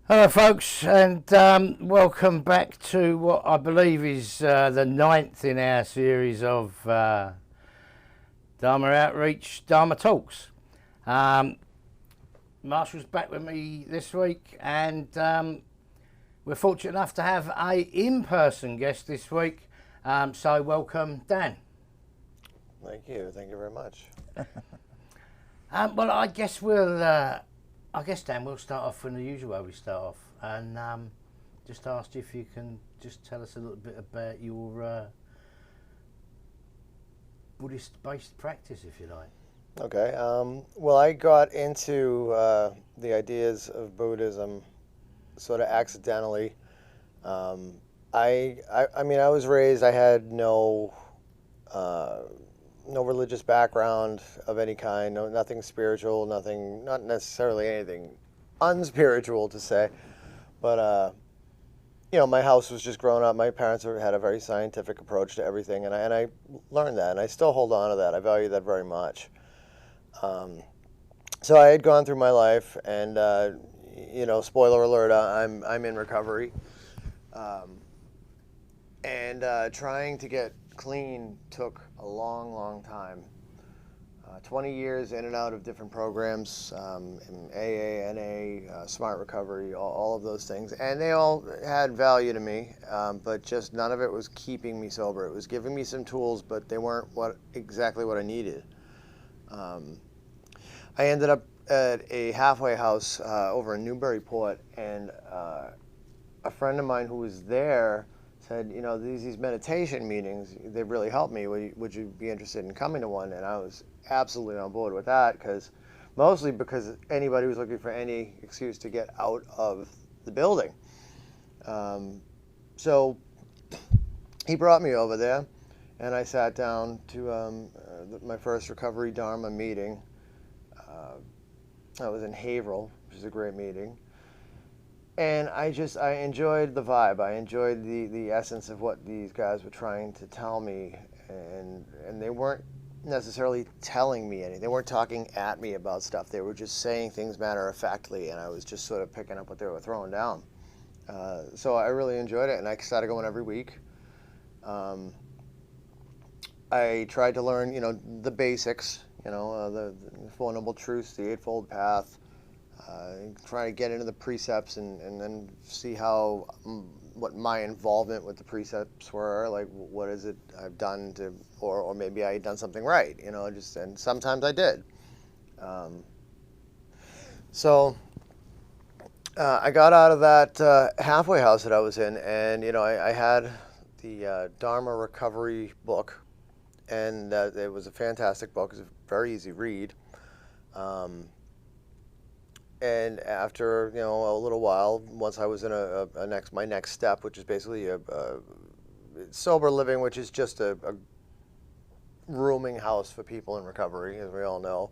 Hello folks, and welcome back to what I believe is the ninth in our series of Dharma Outreach, Dharma Talks. Marshall's back with me this week, and we're fortunate enough to have a in-person guest this week, so welcome Dan. Thank you very much. Well, I guess Dan, we'll start off from the usual way we start off, and just ask you if you can just tell us a little bit about your Buddhist-based practice, if you like. Okay. Well, I got into the ideas of Buddhism sort of accidentally. I mean, I was raised. I had no religious background of any kind. Nothing spiritual. Nothing. Not necessarily anything unspiritual to say, but my house was just growing up. My parents had a very scientific approach to everything, and I learned that, and I still hold on to that. I value that very much. So I had gone through my life, and spoiler alert, I'm in recovery, and trying to get clean took a long time. 20 years in and out of different programs, in AA, NA, Smart Recovery, all of those things. And they all had value to me, but just none of it was keeping me sober. It was giving me some tools, but they weren't exactly what I needed. I ended up at a halfway house over in Newburyport, and a friend of mine who was there said, these meditation meetings, they really helped me. Would you be interested in coming to one? And I was absolutely on board with that, mostly because anybody was looking for any excuse to get out of the building. So he brought me over there, and I sat down to my first Recovery Dharma meeting. I was in Haverhill, which is a great meeting. And I enjoyed the vibe. I enjoyed the essence of what these guys were trying to tell me. And they weren't necessarily telling me anything. They weren't talking at me about stuff. They were just saying things matter-of-factly, and I was just sort of picking up what they were throwing down. So I really enjoyed it, and I started going every week. I tried to learn, the basics, the Four Noble Truths, the Eightfold Path, try to get into the precepts and then see what my involvement with the precepts were, like what is it I've done to, or maybe I had done something right, and sometimes I did. So I got out of that halfway house that I was in, and I had the Dharma Recovery book, and it was a fantastic book. It was a very easy read. And after a little while, once I was in my next step, which is basically a sober living, which is just a rooming house for people in recovery, as we all know.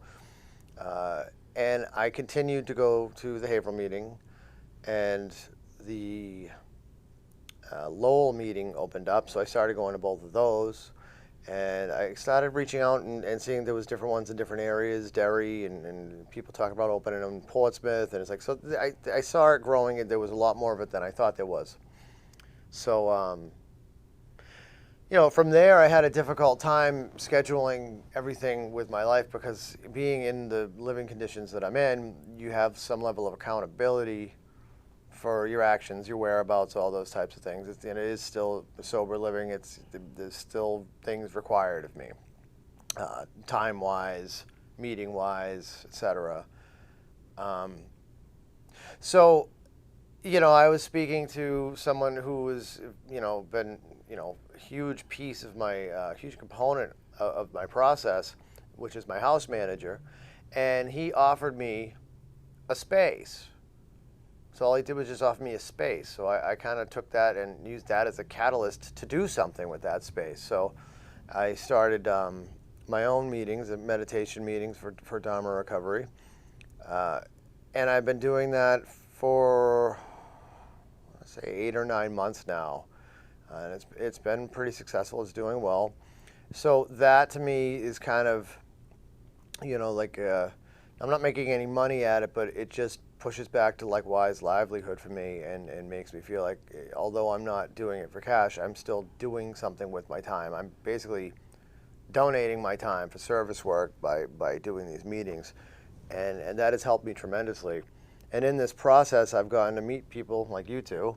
And I continued to go to the Haverhill meeting, and the Lowell meeting opened up, so I started going to both of those. And I started reaching out and seeing there was different ones in different areas, Derry, and people talk about opening in Portsmouth. And it's like, so I saw it growing, and there was a lot more of it than I thought there was. So, from there, I had a difficult time scheduling everything with my life, because being in the living conditions that I'm in, you have some level of accountability for your actions, your whereabouts, all those types of things. It is still sober living. There's still things required of me, time-wise, meeting-wise, etc. So, I was speaking to someone who was, been, a huge piece of my, huge component of my process, which is my house manager, and he offered me a space. So all he did was just offer me a space. So I kind of took that and used that as a catalyst to do something with that space. So I started my own meetings, meditation meetings for Dharma Recovery. And I've been doing that for, let's say, 8 or 9 months now. And it's been pretty successful. It's doing well. So that to me is kind of, I'm not making any money at it, but it just pushes back to like wise livelihood for me, and makes me feel like, although I'm not doing it for cash, I'm still doing something with my time. I'm basically donating my time for service work by doing these meetings, and that has helped me tremendously. And in this process, I've gotten to meet people like you two,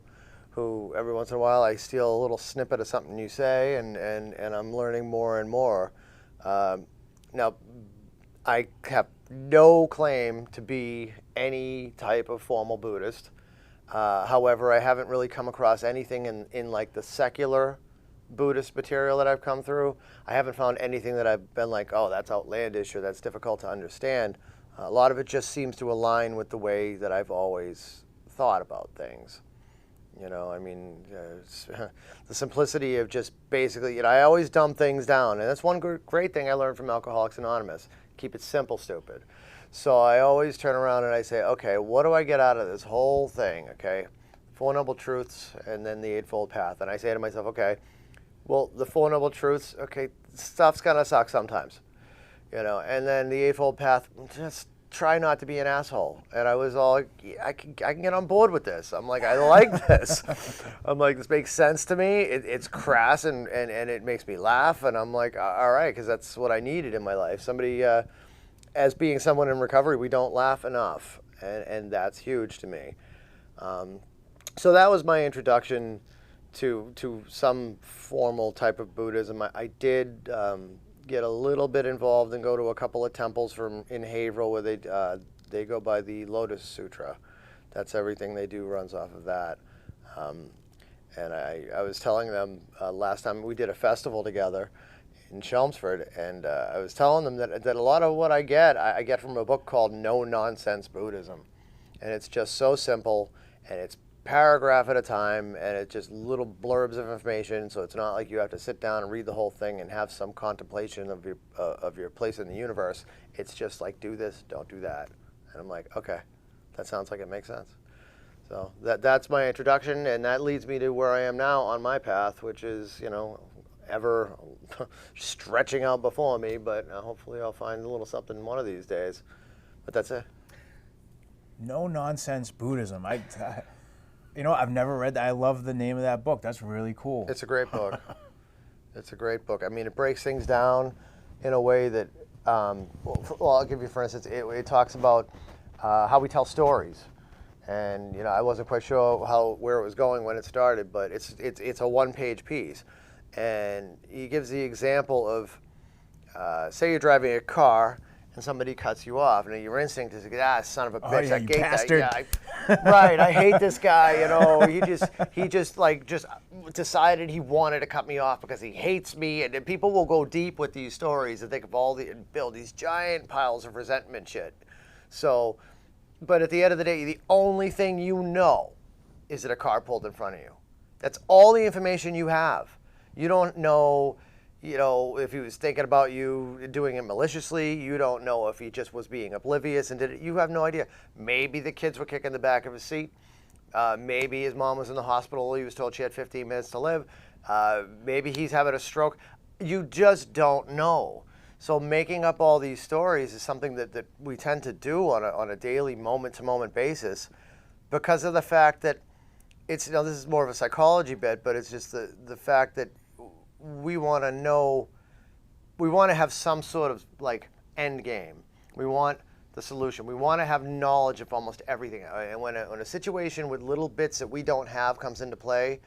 who every once in a while I steal a little snippet of something you say, and I'm learning more and more. Now, I have no claim to be any type of formal Buddhist. However, I haven't really come across anything in like the secular Buddhist material that I've come through. I haven't found anything that I've been like, oh, that's outlandish or that's difficult to understand. A lot of it just seems to align with the way that I've always thought about things. You know, I mean, the simplicity of just basically, you know, I always dumb things down. And that's one great thing I learned from Alcoholics Anonymous. Keep it simple, stupid. So I always turn around and I say, okay, what do I get out of this whole thing, okay? Four Noble Truths and then the Eightfold Path. And I say to myself, okay, well, the Four Noble Truths, okay, stuff's gonna suck sometimes, you know, and then the Eightfold Path, just try not to be an asshole. And I was all like, I can get on board with this. I'm like, I like this. I'm like, this makes sense to me. It's crass and it makes me laugh. And I'm like, all right, because that's what I needed in my life. Somebody, as being someone in recovery, we don't laugh enough. And that's huge to me. So that was my introduction to some formal type of Buddhism. I did get a little bit involved and go to a couple of temples in Haverhill where they go by the Lotus Sutra. That's everything they do runs off of that. And I was telling them last time we did a festival together in Chelmsford, and I was telling them that a lot of what I get from a book called No Nonsense Buddhism. And it's just so simple, and it's paragraph at a time, and it's just little blurbs of information, so it's not like you have to sit down and read the whole thing and have some contemplation of your place in the universe. It's just like, do this, don't do that. And I'm like, okay, that sounds like it makes sense. So that's my introduction, and that leads me to where I am now on my path, which is, you know, ever stretching out before me, but hopefully I'll find a little something one of these days. But that's it. No Nonsense Buddhism. You know, I've never read that. I love the name of that book. That's really cool. It's a great book. It's a great book. I mean, it breaks things down in a way that, well, I'll give you, for instance, it talks about how we tell stories. And, you know, I wasn't quite sure where it was going when it started, but it's a one-page piece. And he gives the example of, say you're driving a car, and somebody cuts you off, and your instinct is, son of a bitch, yeah, I you hate bastard. that guy. Right, I hate this guy, you know, he just decided he wanted to cut me off because he hates me, and people will go deep with these stories and think of and build these giant piles of resentment shit. So, but at the end of the day, the only thing you know is that a car pulled in front of you. That's all the information you have. You don't know, you know, if he was thinking about you doing it maliciously. You don't know if he just was being oblivious and did it. You have no idea. Maybe the kids were kicking the back of his seat. Maybe his mom was in the hospital. He was told she had 15 minutes to live. Maybe he's having a stroke. You just don't know. So making up all these stories is something that we tend to do on a daily, moment-to-moment basis, because of the fact that it's, you know, this is more of a psychology bit, but it's just the fact that we want to know, we want to have some sort of like end game. We want the solution. We want to have knowledge of almost everything. And when a situation with little bits that we don't have comes into play,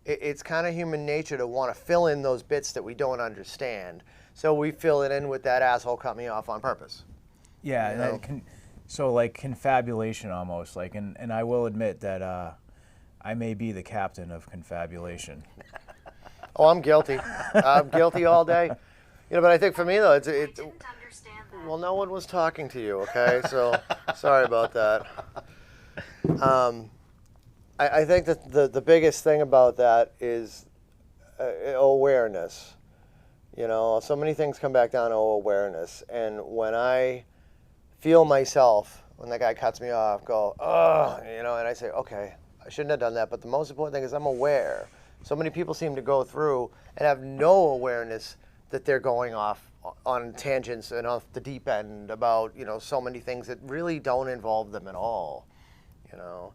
it's kind of human nature to want to fill in those bits that we don't understand. So we fill it in with that asshole cut me off on purpose. Yeah, You know? so like confabulation almost, like, and I will admit that I may be the captain of confabulation. Oh, I'm guilty. I'm guilty all day. You know, but I think for me though, I didn't understand that. well, no one was talking to you, okay? So sorry about that. I think that the biggest thing about that is awareness. You know, so many things come back down to awareness. And when I feel myself, when that guy cuts me off, go, oh, you know, and I say, okay, I shouldn't have done that. But the most important thing is I'm aware. So many people seem to go through and have no awareness that they're going off on tangents and off the deep end about, you know, so many things that really don't involve them at all. you know.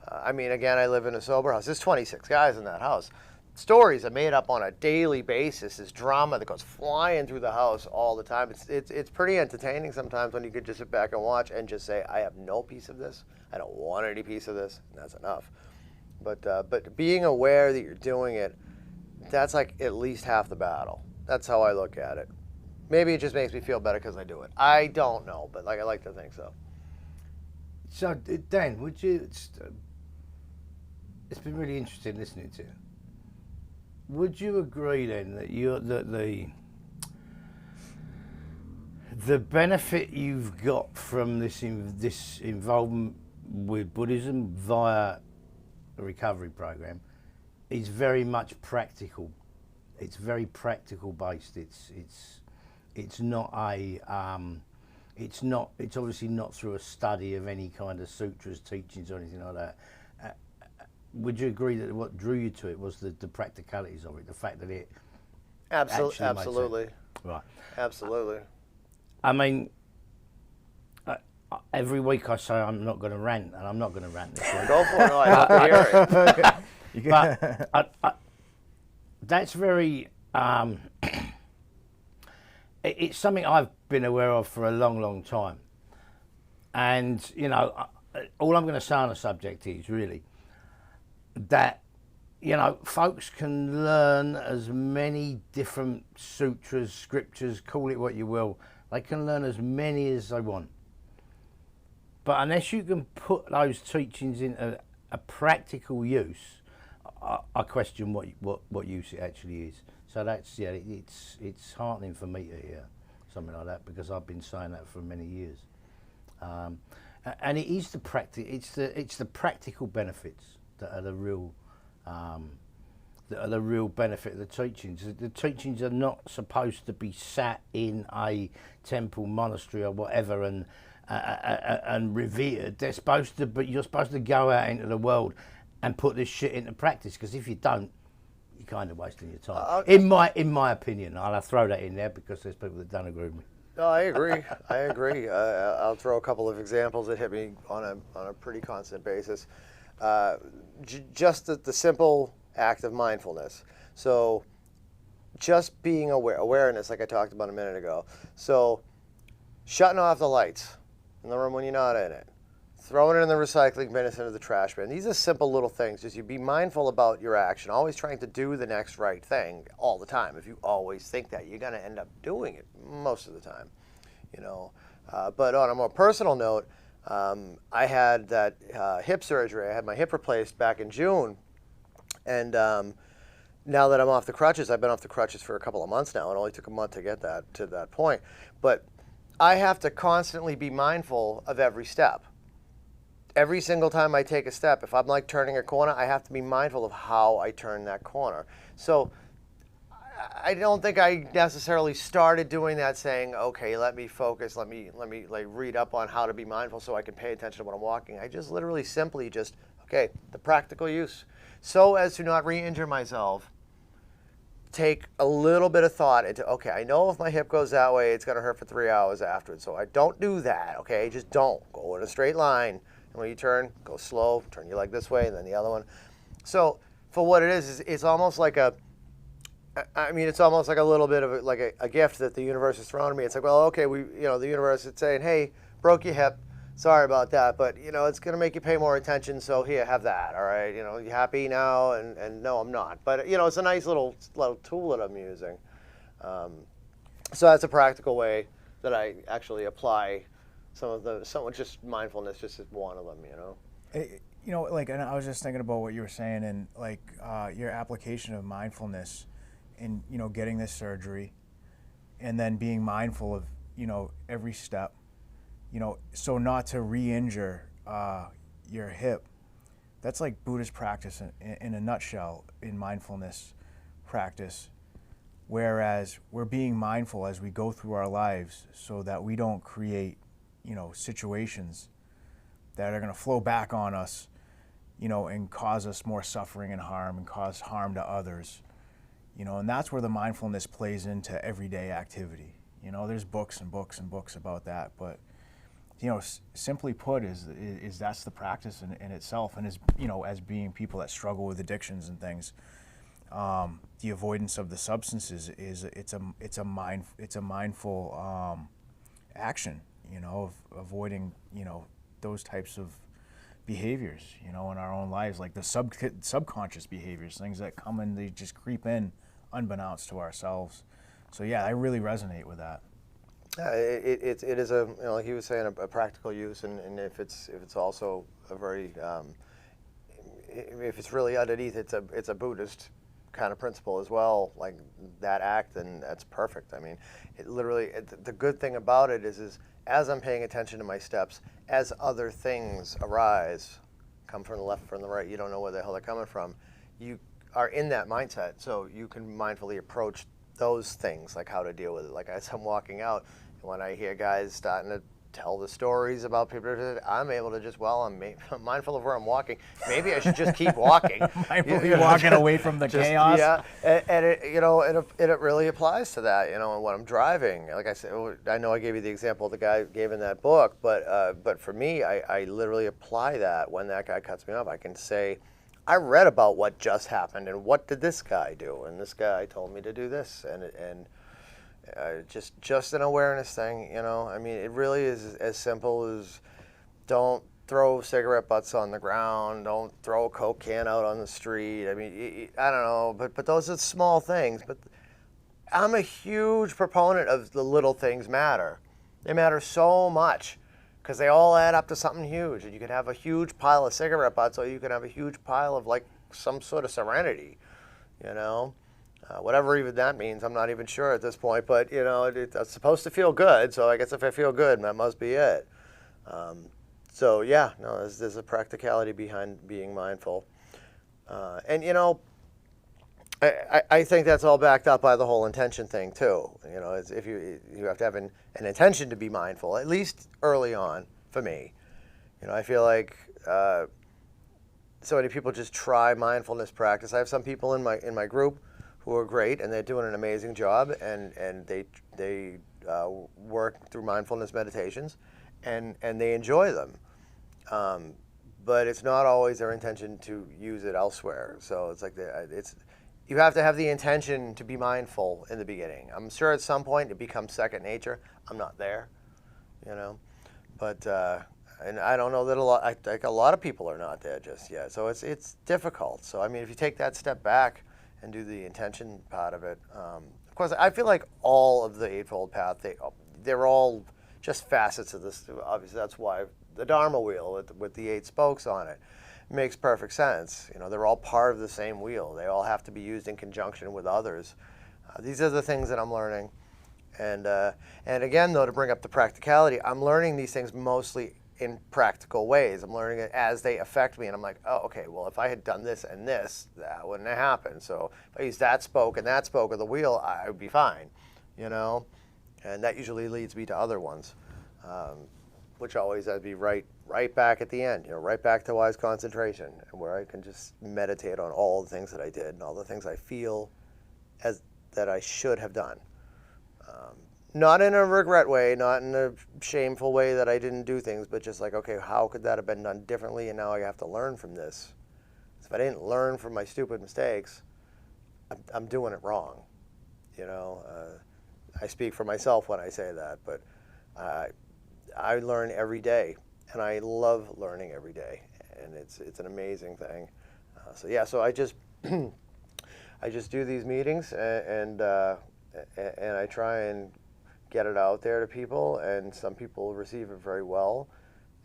I mean, again, I live in a sober house. There's 26 guys in that house. Stories are made up on a daily basis. There's drama that goes flying through the house all the time. It's pretty entertaining sometimes when you could just sit back and watch and just say, I have no piece of this. I don't want any piece of this. And that's enough. But being aware that you're doing it, that's like at least half the battle. That's how I look at it. Maybe it just makes me feel better because I do it. I don't know, but I like to think so. So, Dan, would you? It's been really interesting listening to you. Would you agree then that the benefit you've got from this involvement with Buddhism via a recovery program is very much practical? It's very practical based. It's not a it's obviously not through a study of any kind of sutras, teachings, or anything like that. Would you agree that what drew you to it was the practicalities of it, the fact that it Absolutely. Right. Absolutely. I mean, every week I say I'm not going to rant, and I'm not going to rant this week. Go for it. I love to hear it. But that's very. It's something I've been aware of for a long, long time, and you know, all I'm going to say on the subject is really that, you know, folks can learn as many different sutras, scriptures, call it what you will. They can learn as many as they want. But unless you can put those teachings into a practical use, I question what use it actually is. So that's, yeah, it's heartening for me to hear something like that, because I've been saying that for many years. And it is it's the practical benefits that are the real benefit of the teachings. The teachings are not supposed to be sat in a temple, monastery, or whatever and revered. They're supposed to, but you're supposed to go out into the world and put this shit into practice. Because if you don't, you're kind of wasting your time. In my opinion, I'll throw that in there because there's people that don't agree with me. No, I agree. I agree. I'll throw a couple of examples that hit me on a pretty constant basis. Just the simple act of mindfulness. So just being awareness, like I talked about a minute ago. So shutting off the lights in the room when you're not in it, throwing it in the recycling bin instead of the trash bin. These are simple little things. Just you be mindful about your action, always trying to do the next right thing all the time. If you always think that, you're going to end up doing it most of the time, you know. But on a more personal note, I had that hip surgery. I had my hip replaced back in June, and now that I'm off the crutches, I've been off the crutches for a couple of months now. It only took a month to get to that point. But I have to constantly be mindful of every step. Every single time I take a step, if I'm like turning a corner, I have to be mindful of how I turn that corner. So I don't think I necessarily started doing that saying, okay, let me focus, let me like read up on how to be mindful so I can pay attention to when I'm walking. I just literally simply just, okay, the practical use. So as to not re-injure myself, take a little bit of thought into, okay, I know if my hip goes that way, it's gonna hurt for 3 hours afterwards. So I don't do that, okay? Just don't. Go in a straight line. And when you turn, go slow, turn your leg this way and then the other one. So for what it is it's almost like it's almost like a little bit of a gift that the universe has thrown at me. It's like, well, okay, the universe is saying, hey, broke your hip, sorry about that, but it's going to make you pay more attention, so here, have that, all right? You happy now? And no, I'm not. But it's a nice little tool that I'm using. So that's a practical way that I actually apply just mindfulness, just as one of them, And I was just thinking about what you were saying, and your application of mindfulness in getting this surgery, and then being mindful of every step, so not to re-injure your hip. That's like Buddhist practice in a nutshell, in mindfulness practice. Whereas we're being mindful as we go through our lives so that we don't create situations that are going to flow back on us, and cause us more suffering and harm, and cause harm to others, and that's where the mindfulness plays into everyday activity. There's books and books and books about that, but simply put, is that's the practice in itself, and as being people that struggle with addictions and things, the avoidance of the substances it's a mindful action, of avoiding those types of behaviors, in our own lives, like the subconscious behaviors, things that come and they just creep in unbeknownst to ourselves. So yeah, I really resonate with that. It is a, like he was saying, a practical use, and if it's also a very if it's really underneath, it's a Buddhist kind of principle as well, like that act, and that's perfect. I mean, it literally, the good thing about it is as I'm paying attention to my steps, as other things arise, come from the left, from the right, you don't know where the hell they're coming from, you are in that mindset, so you can mindfully approach those things, like how to deal with it. Like as I'm walking out, when I hear guys starting to tell the stories about people, I'm able to just, I'm mindful of where I'm walking. Maybe I should just keep walking. Mindfully walking away from the chaos. Yeah, and it, it really applies to that, and when I'm driving. Like I said, I know I gave you the example the guy gave in that book, but for me, I literally apply that when that guy cuts me off. I can say, I read about what just happened, and what did this guy do? And this guy told me to do this, and just an awareness thing, I mean, it really is as simple as don't throw cigarette butts on the ground, don't throw a Coke can out on the street. I mean, I don't know, but those are small things. But I'm a huge proponent of the little things matter. They matter so much, because they all add up to something huge. And you could have a huge pile of cigarette butts, or you could have a huge pile of like some sort of serenity, whatever even that means. I'm not even sure at this point, but it's supposed to feel good. So I guess if I feel good, that must be it. So yeah, no, there's a practicality behind being mindful, and I think that's all backed up by the whole intention thing too. It's, if you have to have an intention to be mindful, at least early on. For me, I feel like so many people just try mindfulness practice. I have some people in my group who are great, and they're doing an amazing job, and they work through mindfulness meditations, and they enjoy them. But it's not always their intention to use it elsewhere. So it's like you have to have the intention to be mindful in the beginning. I'm sure at some point it becomes second nature. I'm not there, but and I don't know that I think a lot of people are not there just yet. So it's difficult. So I mean, if you take that step back and do the intention part of it, of course, I feel like all of the Eightfold Path, they're all just facets of this. Obviously, that's why the Dharma wheel with the 8 spokes on it makes perfect sense. They're all part of the same wheel. They all have to be used in conjunction with others. These are the things that I'm learning. And again, though, to bring up the practicality, I'm learning these things mostly in practical ways. I'm learning it as they affect me, and I'm like, oh, okay, well, if I had done this and this, that wouldn't have happened. So if I use that spoke and that spoke of the wheel, I would be fine, And that usually leads me to other ones, which always I'd be right back at the end, right back to wise concentration, and where I can just meditate on all the things that I did and all the things I feel that I should have done. Not in a regret way, not in a shameful way that I didn't do things, but just like, okay, how could that have been done differently? And now I have to learn from this. If I didn't learn from my stupid mistakes, I'm doing it wrong. I speak for myself when I say that, but I learn every day, and I love learning every day, and it's an amazing thing. So I just I just do these meetings, and I try and get it out there to people, and some people receive it very well.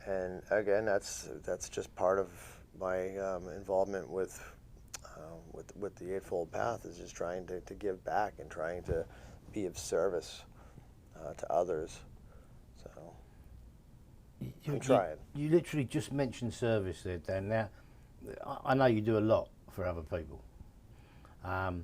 And again, that's just part of my involvement with the Eightfold Path, is just trying to give back and trying to be of service to others. So I'm trying. You literally just mentioned service there, Dan. Now, I know you do a lot for other people, and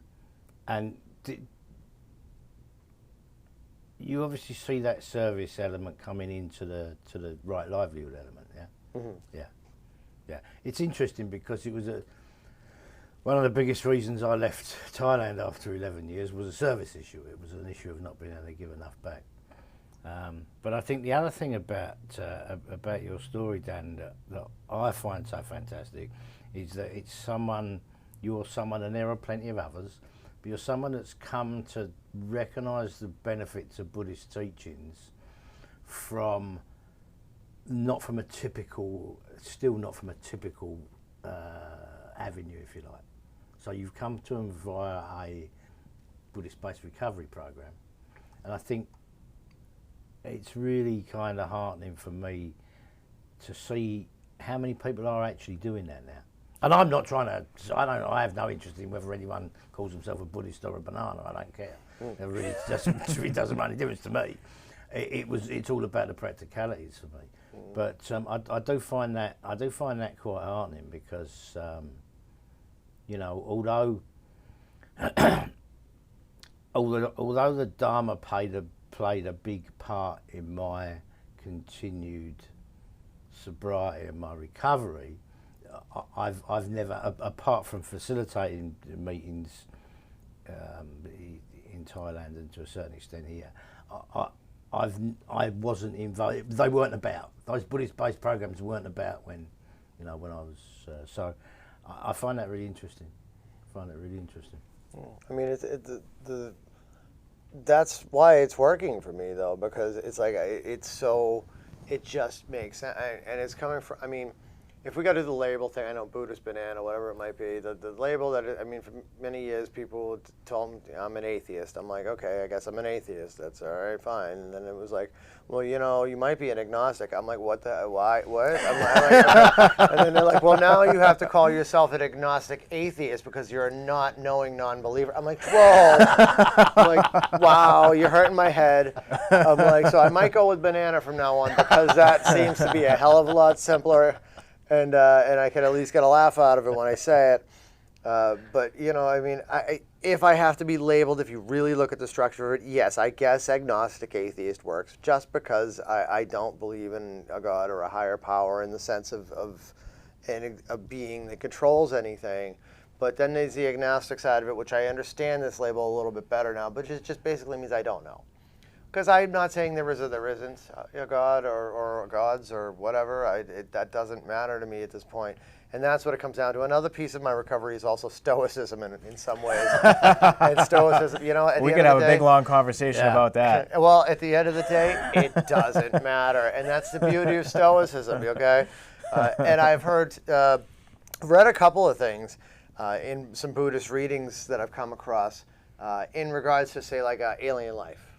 you obviously see that service element coming into the right livelihood element, yeah? Mm-hmm. Yeah. It's interesting because it was one of the biggest reasons I left Thailand after 11 years was a service issue. It was an issue of not being able to give enough back. But I think the other thing about your story, Dan, that I find so fantastic, is that you're someone, and there are plenty of others, but you're someone that's come to recognise the benefits of Buddhist teachings not from a typical avenue, if you like. So you've come to them via a Buddhist-based recovery program, and I think it's really kind of heartening for me to see how many people are actually doing that now. And I'm not trying to. I have no interest in whether anyone calls himself a Buddhist or a banana. I don't care. It really doesn't make any difference to me. It's all about the practicalities for me. But I do find that quite heartening because although the Dharma played a big part in my continued sobriety and my recovery, I've never, apart from facilitating meetings in Thailand and to a certain extent here, I wasn't involved. They weren't about. Those Buddhist-based programs weren't about when I was. So I find that really interesting. I mean, that's why it's working for me though, because it's like it just makes sense, and it's coming from. I mean, if we go to the label thing, I know Buddhist banana, whatever it might be, the label that, for many years people told me I'm an atheist. I'm like, okay, I guess I'm an atheist. That's all right, fine. And then it was like, well, you might be an agnostic. I'm like, what? Why? What? I'm like, and then they're like, well, now you have to call yourself an agnostic atheist because you're a not knowing non-believer. I'm like, whoa. I'm like, wow, you're hurting my head. I'm like, so I might go with banana from now on because that seems to be a hell of a lot simpler. And I can at least get a laugh out of it when I say it. But, I mean, if I have to be labeled, if you really look at the structure of it, yes, I guess agnostic atheist works just because I don't believe in a God or a higher power in the sense of a being that controls anything. But then there's the agnostic side of it, which I understand this label a little bit better now, but it just basically means I don't know. Because I'm not saying there is or there isn't a God or gods or whatever. That doesn't matter to me at this point. And that's what it comes down to. Another piece of my recovery is also stoicism in some ways. And stoicism, at we the could end have of a the day, big long conversation about that. Well, at the end of the day, it doesn't matter. And that's the beauty of stoicism, okay? And I've read a couple of things in some Buddhist readings that I've come across in regards to, say, like alien life.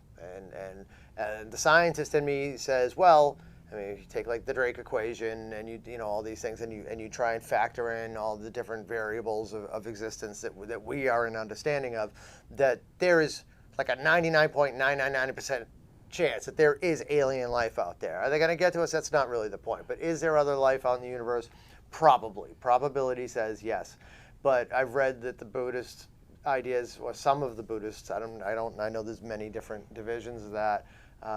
And the scientist in me says, well, I mean, if you take like the Drake equation and you know all these things and you try and factor in all the different variables of existence that we are in understanding of, that there is like a 99.999% chance that there is alien life out there. Are they going to get to us? That's not really the point. But is there other life out in the universe? Probably. Probability says yes. But I've read that the Buddhist ideas, or some of the Buddhists, I know there's many different divisions of that.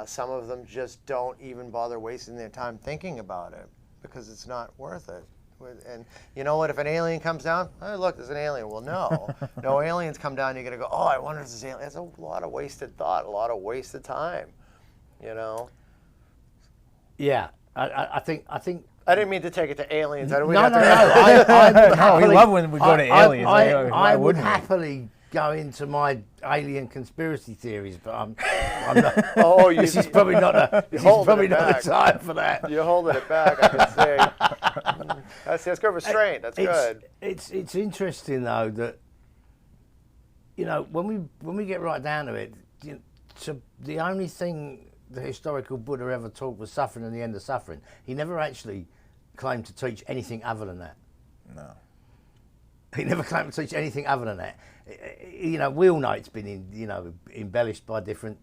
Some of them just don't even bother wasting their time thinking about it because it's not worth it. And you know what? If an alien comes down, oh, look, there's an alien. Well, no aliens come down. You're gonna go, oh, I wonder if there's an alien. That's a lot of wasted thought, a lot of wasted time. Yeah, I think. I didn't mean to take it to aliens. I don't. No. We love when we go to aliens. I would happily go into my alien conspiracy theories, but I'm not. Oh, this is probably not the time for that. You're holding it back. I can see. That's good restraint. That's good. It's interesting though that when we get right down to it, the only thing the historical Buddha ever taught was suffering and the end of suffering. He never actually claimed to teach anything other than that. No. He never claimed to teach anything other than that. We all know it's been embellished by different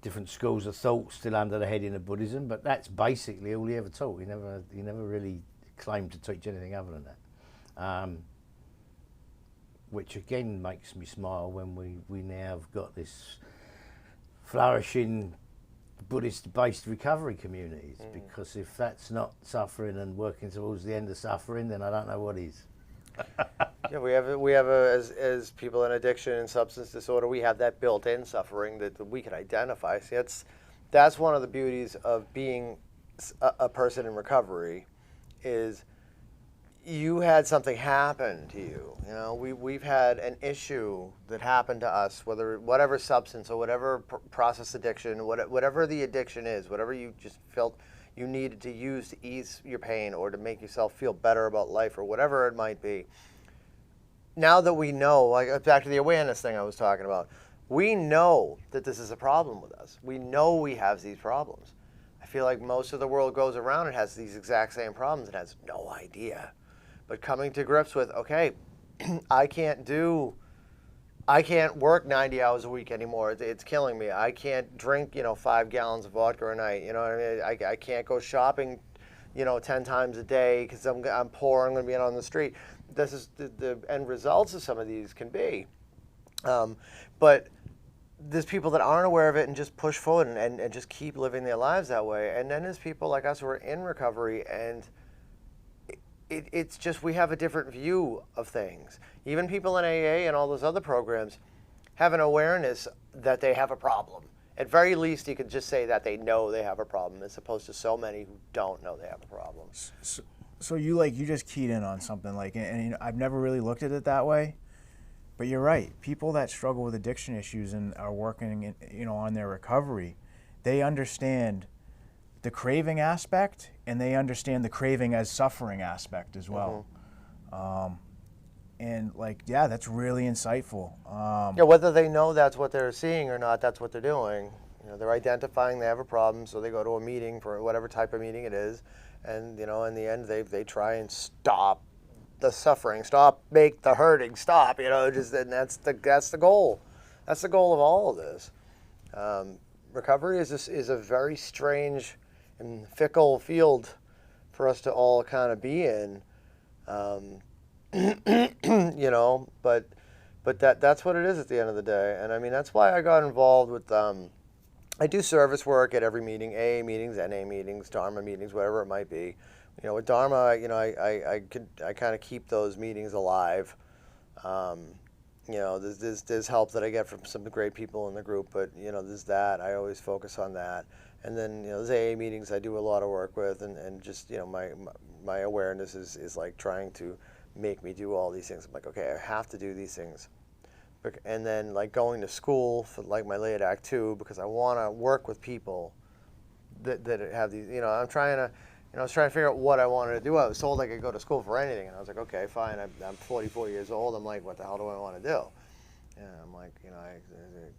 different schools of thought still under the heading of Buddhism, but that's basically all he ever taught. He never really claimed to teach anything other than that. Which again makes me smile when we now have got this flourishing Buddhist-based recovery communities, because if that's not suffering and working towards the end of suffering, then I don't know what is. Yeah, as people in addiction and substance disorder, we have that built-in suffering that we can identify. See, that's one of the beauties of being a person in recovery, is you had something happen to you. You know, we've had an issue that happened to us, whatever substance or whatever process addiction, whatever the addiction is, whatever you just felt you needed to use to ease your pain or to make yourself feel better about life or whatever it might be. Now that we know, like back to the awareness thing I was talking about, we know that this is a problem with us. We know we have these problems. I feel like most of the world goes around and has these exact same problems and has no idea. But coming to grips with, okay, I can't work 90 hours a week anymore. It's killing me. I can't drink, 5 gallons of vodka a night. You know what I mean? I can't go shopping, 10 times a day because I'm poor. I'm going to be out on the street. This is the end results of some of these can be. But there's people that aren't aware of it and just push forward and just keep living their lives that way. And then there's people like us who are in recovery, and it's just we have a different view of things. Even people in AA and all those other programs have an awareness that they have a problem. At very least, you could just say that they know they have a problem, as opposed to so many who don't know they have a problem. So you just keyed in on something and I've never really looked at it that way, but you're right. People that struggle with addiction issues and are working, on their recovery, they understand the craving aspect and they understand the craving as suffering aspect as well. Mm-hmm. And that's really insightful. Whether they know that's what they're seeing or not, that's what they're doing. They're identifying they have a problem, so they go to a meeting for whatever type of meeting it is, and in the end they try and stop the suffering, make the hurting stop. And that's the goal. That's the goal of all of this. Recovery is a very strange and fickle field for us to all kind of be in. But that's what it is at the end of the day. And I mean, that's why I got involved with, I do service work at every meeting, AA meetings, NA meetings, Dharma meetings, whatever it might be. With Dharma, I kind of keep those meetings alive. There's help that I get from some great people in the group, but there's that. I always focus on that. And then there's AA meetings I do a lot of work with, and just my awareness is like trying to make me do all these things. I'm like, okay, I have to do these things. And then like going to school for like my late act 2, because I want to work with people that have these, I was trying to figure out what I wanted to do. I was told I could go to school for anything, and I was like, okay, fine. I'm 44 years old. I'm like, what the hell do I want to do? And I'm like,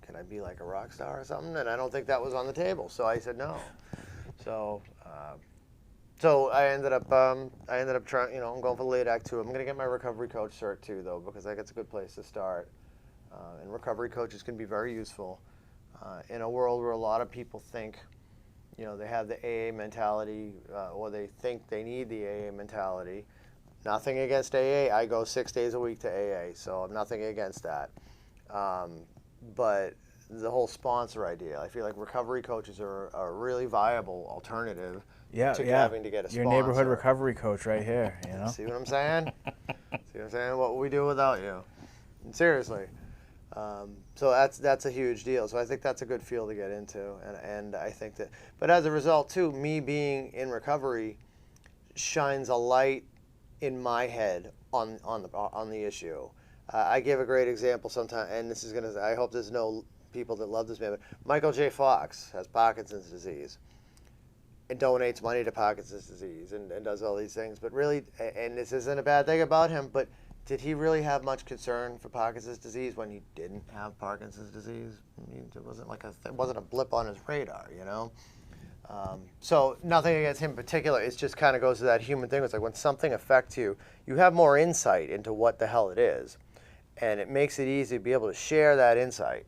can I be like a rock star or something? And I don't think that was on the table. So I said no. So I ended up trying, I'm going for late act 2. I'm going to get my recovery coach cert too, though, because I think it's a good place to start. And recovery coaches can be very useful in a world where a lot of people think, they have the AA mentality, or they think they need the AA mentality. Nothing against AA. I go 6 days a week to AA, so I'm nothing against that. But the whole sponsor idea, I feel like recovery coaches are a really viable alternative to having to get a sponsor. Your neighborhood recovery coach right here, See what I'm saying? What would we do without you? And seriously. So that's a huge deal. So I think that's a good field to get into, and I think that. But as a result, too, me being in recovery shines a light in my head on the issue. I give a great example sometimes, and this is I hope there's no people that love this man, but Michael J. Fox has Parkinson's disease and donates money to Parkinson's disease and does all these things. But really, and this isn't a bad thing about him, but did he really have much concern for Parkinson's disease when he didn't have Parkinson's disease? I mean, it wasn't it wasn't a blip on his radar, So nothing against him in particular. It just kind of goes to that human thing. It's like when something affects you, you have more insight into what the hell it is, and it makes it easy to be able to share that insight.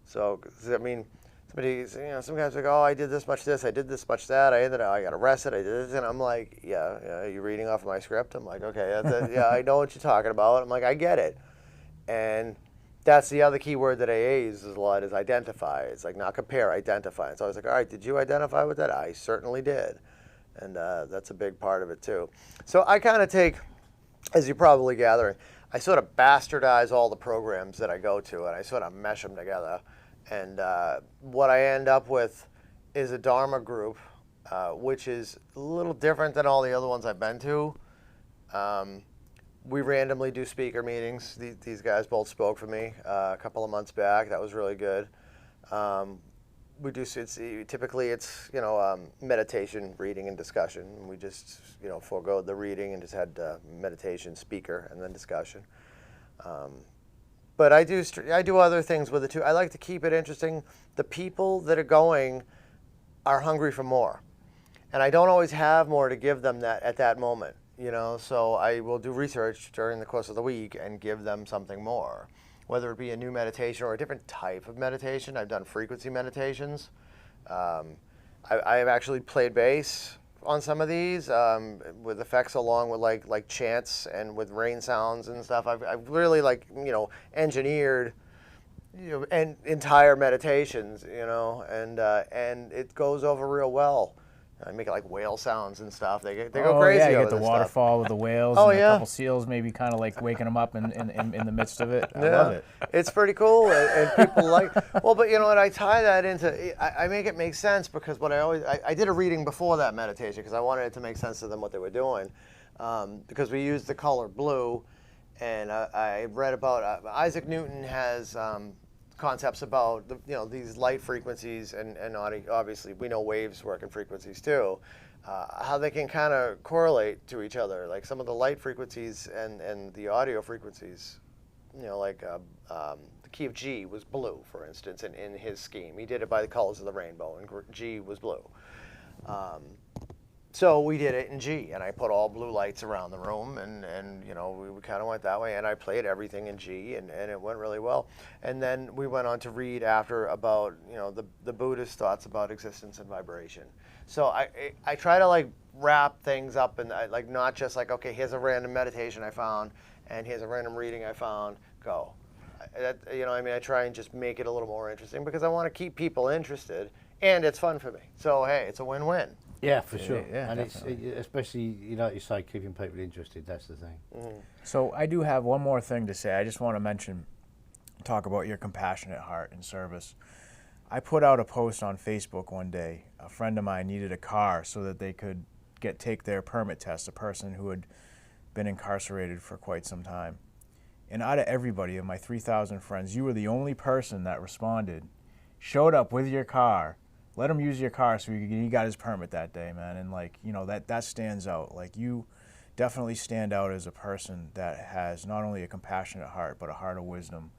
So I mean, some guys are like, oh, I did this much this, I did this much that, I got arrested, I did this, and I'm like, yeah, you're reading off of my script? I'm like, okay, yeah, I know what you're talking about. I'm like, I get it. And that's the other key word that AA uses a lot is identify. It's like not compare, identify. So I was like, all right, did you identify with that? I certainly did. And that's a big part of it too. So I kind of take as you probably gather, I sort of bastardize all the programs that I go to, and I sort of mesh them together. And what I end up with is a Dharma group, which is a little different than all the other ones I've been to. We randomly do speaker meetings. These guys both spoke for me a couple of months back. That was really good. We do typically it's meditation, reading, and discussion. We just forego the reading and just had meditation, speaker, and then discussion. But I do other things with it too. I like to keep it interesting. The people that are going are hungry for more, and I don't always have more to give them at that moment. So I will do research during the course of the week and give them something more, whether it be a new meditation or a different type of meditation. I've done frequency meditations. I've actually played bass on some of these with effects along with like chants and with rain sounds and stuff. I've really engineered entire meditations, and it goes over real well. I make it like whale sounds and stuff. They go crazy. Yeah, you over get the this waterfall stuff. with the whales Oh, and yeah. a couple seals maybe kind of like waking them up in the midst of it. I love it. It's pretty cool, and people like. Well, but you know what? I tie that into. I make it make sense because what I did a reading before that meditation because I wanted it to make sense to them what they were doing, because we used the color blue, and I read about Isaac Newton has. Concepts about these light frequencies and obviously we know waves work in frequencies too, how they can kind of correlate to each other, like some of the light frequencies and the audio frequencies, the key of G was blue, for instance, in his scheme. He did it by the colors of the rainbow, and G was blue. So we did it in G, and I put all blue lights around the room, and we kind of went that way, and I played everything in G, and it went really well. And then we went on to read after about the Buddhist thoughts about existence and vibration. So I try to wrap things up and not just okay, here's a random meditation I found, and here's a random reading I found. Go. I try and just make it a little more interesting because I want to keep people interested, and it's fun for me. So hey, it's a win-win. Yeah, for sure. Yeah, and definitely. it's especially, like you say, keeping people interested. That's the thing. Mm-hmm. So I do have one more thing to say. I just want to talk about your compassionate heart and service. I put out a post on Facebook one day. A friend of mine needed a car so that they could take their permit test, a person who had been incarcerated for quite some time. And out of everybody, of my 3,000 friends, you were the only person that responded, showed up with your car, let him use your car so he got his permit that day, man. And that stands out. You definitely stand out as a person that has not only a compassionate heart, but a heart of wisdom.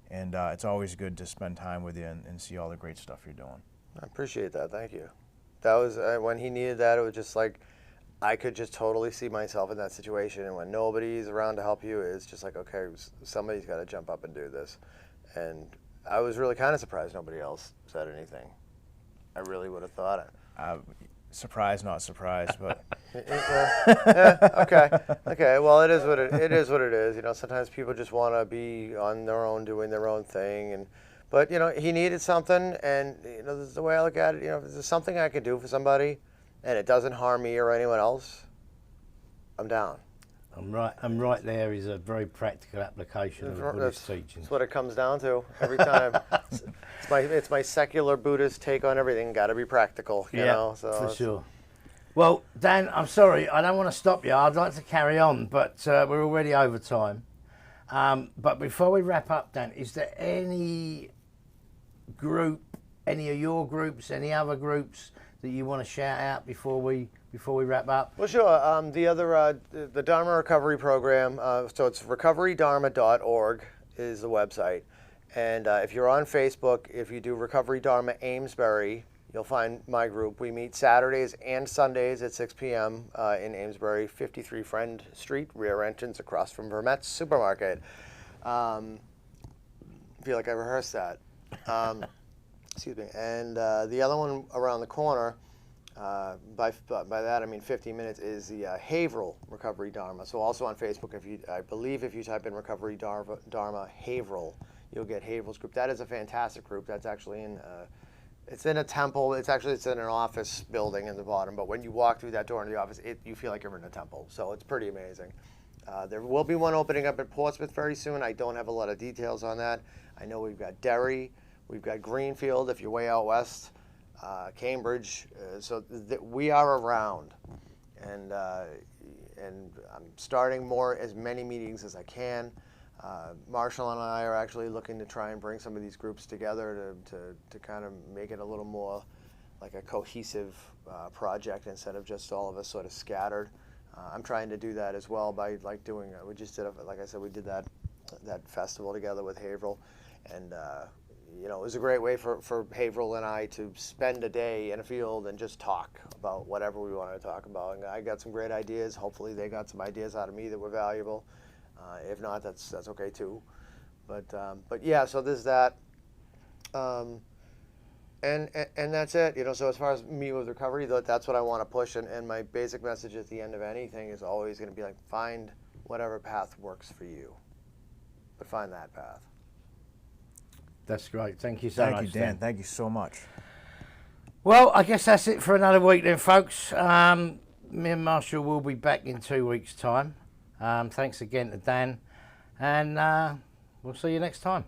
And it's always good to spend time with you and see all the great stuff you're doing. I appreciate that. Thank you. That was when he needed that. It was just I could just totally see myself in that situation. And when nobody's around to help you, it's just okay, somebody's got to jump up and do this. And I was really kind of surprised nobody else said anything. I really would have thought it. Surprised, not surprised, but Okay. Well, it is what it is. Sometimes people just want to be on their own, doing their own thing, but he needed something, and this is the way I look at it. If there's something I can do for somebody, and it doesn't harm me or anyone else, I'm down. I'm right there is a very practical application of the Buddhist teachings. That's what it comes down to every time. It's my secular Buddhist take on everything. Got to be practical, you know. So for sure. Well, Dan, I'm sorry, I don't want to stop you. I'd like to carry on, but we're already over time. But before we wrap up, Dan, is there any group, any of your groups, any other groups that you want to shout out before we wrap up? Well, sure. The Dharma Recovery Program, so it's recoverydharma.org is the website. And if you're on Facebook, if you do Recovery Dharma Amesbury, you'll find my group. We meet Saturdays and Sundays at 6 p.m. In Amesbury, 53 Friend Street, rear entrance across from Vermette's Supermarket. I feel like I rehearsed that. Excuse me. And the other one around the corner, by that I mean 15 minutes, is the Haverhill Recovery Dharma. So also on Facebook, I believe if you type in Recovery Dharma Haverhill, you'll get Haverhill's group. That is a fantastic group. That's actually it's in a temple. It's in an office building in the bottom. But when you walk through that door in the office, you feel like you're in a temple. So it's pretty amazing. There will be one opening up at Portsmouth very soon. I don't have a lot of details on that. I know we've got Derry, we've got Greenfield if you're way out west, Cambridge. So we are around, and I'm starting as many meetings as I can. Marshall and I are actually looking to try and bring some of these groups together to kind of make it a little more like a cohesive project instead of just all of us sort of scattered. I'm trying to do that as well by like doing. We just did, like I said, we did that festival together with Haverhill, and you know, it was a great way for Haverhill and I to spend a day in a field and just talk about whatever we wanted to talk about. And I got some great ideas. Hopefully, they got some ideas out of me that were valuable. If not, that's okay too. But yeah, so there's that. And that's it, you know. So as far as me with recovery, that's what I want to push. And my basic message at the end of anything is always going to be like, find whatever path works for you, but find that path. That's great. Thank you so much, Thank you, Dan. Thank you so much. Well, I guess that's it for another week then, folks. Me and Marshall will be back in 2 weeks' time. Thanks again to Dan, and we'll see you next time.